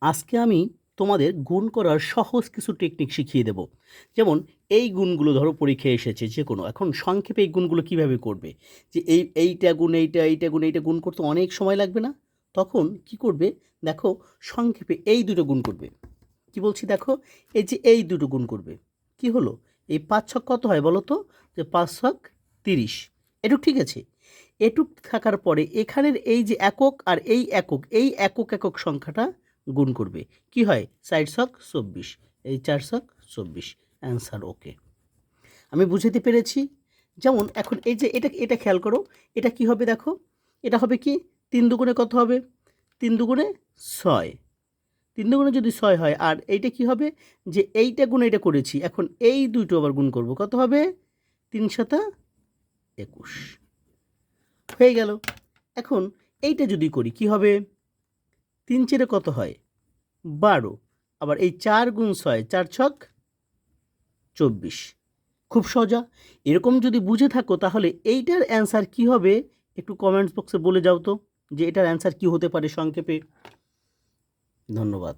আজকে আমি তোমাদের গুণ করার সহজ কিছু টেকনিক শিখিয়ে দেব। যেমন এই গুণগুলো ধরো পরীক্ষায় এসেছে যে কোনো, এখন সংক্ষেপে এই গুণগুলো কিভাবে করবে, যে এইটা গুণ এইটা গুণ এইটা গুণ করতে অনেক সময় লাগবে না? তখন কি করবে, দেখো, সংক্ষেপে এই দুটো গুণ করবে। কি বলছি দেখো, এই যে এই দুটো গুণ করবে, কি হলো, এই ৫ ছক কত হয় বলো তো, যে ৫ ছক ৩০। এটুক ঠিক আছে। এটুক থাকার পরে এখানের এই যে একক আর এই একক, এই একক একক সংখ্যাটা গুণ করবে। কি হয়, ৪ ছক ২৪, এই ৪ ছক ২৪, অ্যান্সার ওকে। আমি বুঝাতে পেরেছি? যেমন এখন এই যে এটা এটা খেয়াল করো, এটা কি হবে দেখো, এটা হবে কি, ৩ দুগুণে কত হবে, ৩ দুগুণে ৬, ৩ দুগুণে যদি ৬ হয়, আর এইটা কি হবে, যে এইটা গুণ এইটা করেছি, এখন এই দুটো আবার গুণ করব, কত হবে, ৩ শতা ২১, হয়ে গেল। এখন এইটা যদি করি কি হবে, ৩ 4 কত হয়, ১২, আবার এই ৪ গুণ ৬, ৪ ছক ২৪। খুব সোজা। এরকম যদি বুঝে থাকো তাহলে এইটার অ্যান্সার কি হবে একটু কমেন্টস বক্সে বলে যাও তো, যে এটার অ্যান্সার কি হতে পারে সংক্ষেপে। ধন্যবাদ।